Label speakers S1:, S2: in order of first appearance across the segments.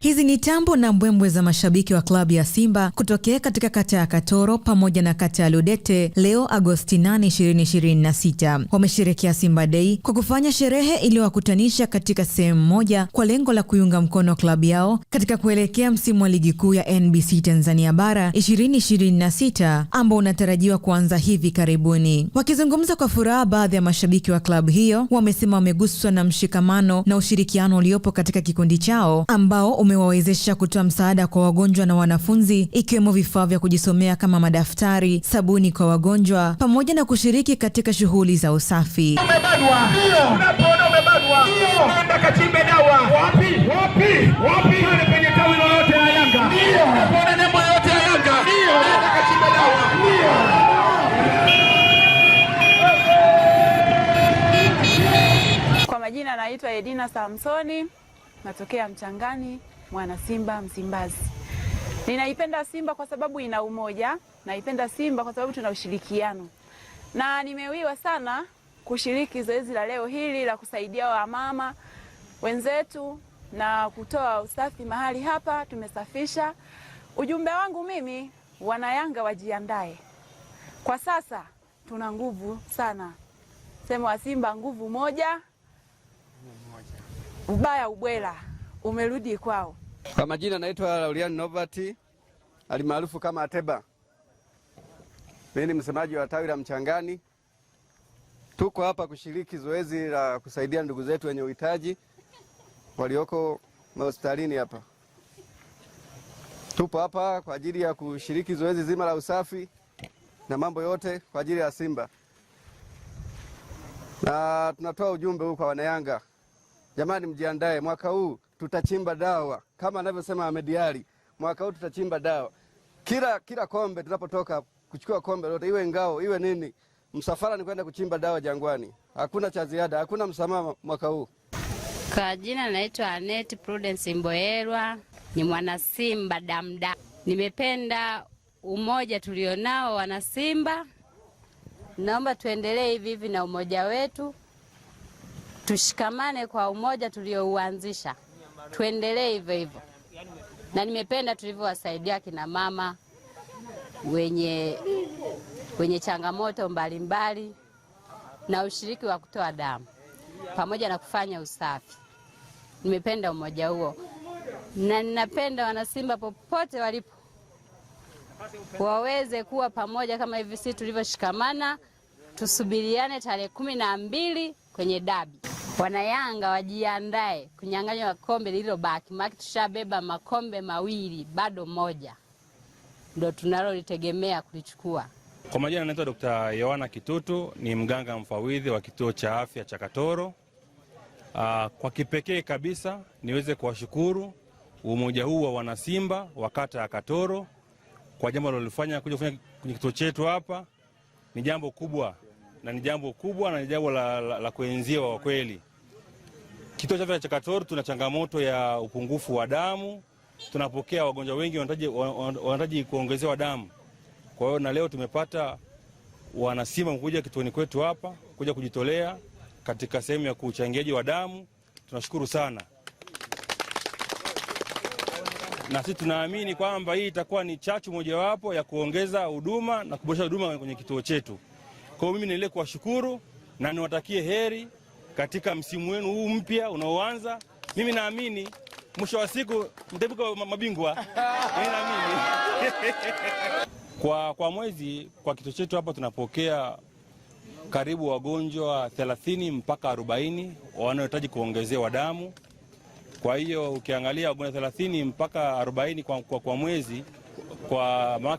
S1: Hizi ni tambo na mbwembwe za mashabiki wa klabu ya Simba kutokea katika kata ya Katoro pamoja na kata ya Ludete leo Agosti 8, 2026. Wamesherehekea Simba Day kwa kufanya sherehe iliyowakutanisha katika sehemu moja kwa lengo la kuiunga mkono klabu yao katika kuelekea msimu wa ligi kuu ya NBC Tanzania Bara 2026 ambao unatarajiwa kuanza hivi karibuni. Wakizungumza kwa furaha, baadhi ya mashabiki wa klabu hiyo wamesema wameguswa na mshikamano na ushirikiano uliopo katika kikundi chao ambao umewawezesha kutoa msaada kwa wagonjwa na wanafunzi, ikiwemo vifaa vya kujisomea kama madaftari, sabuni kwa wagonjwa pamoja na kushiriki katika shughuli za usafi.
S2: Umebadwa. Unapoona umebadwa. Nenda kachimbe dawa. Wapi? Pale kwenye tawi lolote la Yanga. Unapoona nembo yote ya Yanga. Nenda kachimbe dawa.
S3: Kwa majina naitwa Edina Samsoni, natokea Mchangani, mwana Simba Msimbazi. Ninaipenda Simba kwa sababu ina umoja, naipenda Simba kwa sababu tuna ushirikiano. Na nimewiwa sana kushiriki zoezi la leo hili la kusaidia wamama wenzetu na kutoa usafi mahali hapa. Tumesafisha. Ujumbe wangu mimi, wana Yanga wajiandae. Kwa sasa tuna nguvu sana. Sema wa Simba nguvu moja, ubaya ubwela umerudi kwao.
S4: Kwa majina naitwa Laulian Novati, alimaarufu kama Ateba. Mimi ni msemaji wa tawi la Mchangani. Tuko hapa kushiriki zoezi la kusaidia ndugu zetu wenye uhitaji walioko hospitalini hapa. Tupo hapa kwa ajili ya kushiriki zoezi zima la usafi na mambo yote kwa ajili ya Simba. Na tunatoa ujumbe huu kwa wanayanga. Jamani, mjiandae, mwaka huu tutachimba dawa kama anavyosema Ahmed Ally. Mwaka huu tutachimba dawa. Kila kombe tunapotoka kuchukua kombe lote, iwe ngao iwe nini, msafara ni kwenda kuchimba dawa Jangwani. Hakuna cha ziada, hakuna msamaha mwaka huu.
S5: Kwa jina naitwa Annette Prudence Mboyerwa, ni mwana Simba damda. Nimependa umoja tulionao wana Simba. Naomba tuendelee hivi hivi na umoja wetu. Tushikamane kwa umoja tuliouanzisha. Tuendelee hivyo hivyo. Na nimependa tulivyowasaidia kina mama wenye changamoto mbalimbali na ushiriki wa kutoa damu pamoja na kufanya usafi. Nimependa umoja huo. Na ninapenda wana Simba popote walipo waweze kuwa pamoja kama hivi sisi tulivyoshikamana. Tusubiriane tarehe 12 kwenye dabi. Wana Yanga wajiandae kunyang'anywa kombe lililobaki. Maki tushabeba makombe mawili, bado moja ndio tunalolitegemea kulichukua.
S6: Kwa majina naitwa Dr. Yohana Kitutu, ni mganga mfawidhi wa kituo cha afya cha Katoro. Kwa kipekee kabisa niweze kuwashukuru umoja huu wa wana Simba wa kata ya Katoro kwa jambo walilofanya kuja kufanya kwenye kituo chetu hapa. Ni jambo kubwa na ni jambo la kuenziwa kwa kweli. Kituo cha afya cha Katoro tuna changamoto ya upungufu wa damu. Tunapokea wagonjwa wengi wanahitaji kuongezewa damu. Kwa hiyo na leo tumepata wana Simba kuja kituoni kwetu hapa kuja kujitolea katika sehemu ya kuchangiaji wa damu. Tunashukuru sana. Na sisi tunaamini kwamba hii itakuwa ni chachu mojawapo ya kuongeza huduma na kuboresha huduma kwenye kituo chetu. Kwa hiyo mimi niendelee kuwashukuru na niwatakie heri katika msimu wenu huu mpya unaoanza. Mimi naamini mwisho wa siku mtaibuka mabingwa. Mimi naamini. Kwa mwezi kwa kituo chetu hapa tunapokea karibu wagonjwa 30 mpaka 40 wanaohitaji kuongezewa damu. Kwa hiyo ukiangalia wagonjwa 30 mpaka 40 kwa mwezi, kwa maana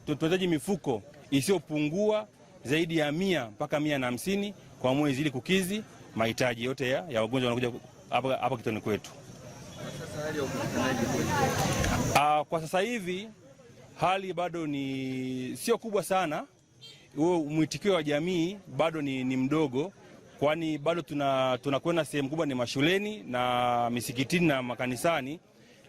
S6: tunahitaji mifuko isiyopungua zaidi ya 100 mpaka 150 kwa mwezi ili kukizi mahitaji yote ya wagonjwa wanakuja hapa kituoni kwetu. Kwa sasa hivi hali bado ni sio kubwa sana. Huo mwitikio wa jamii bado ni mdogo, kwani bado tunakwenda sehemu kubwa ni mashuleni na misikitini na makanisani,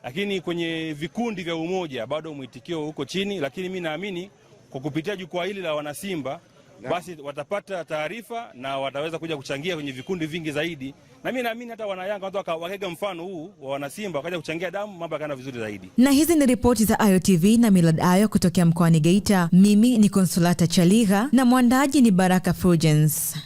S6: lakini kwenye vikundi vya umoja bado mwitikio uko chini. Lakini mimi naamini kwa kupitia jukwaa hili la wana Simba basi watapata taarifa na wataweza kuja kuchangia kwenye vikundi vingi zaidi, na mimi naamini hata wanayanga watu wakaiga mfano huu wa wanasimba wakaja kuchangia damu, mambo yakaenda vizuri zaidi.
S1: Na hizi ni ripoti za Ayo TV na Millard Ayo kutokea mkoani Geita. Mimi ni Consolata Chaliga na mwandaji ni Baraka Fulgence.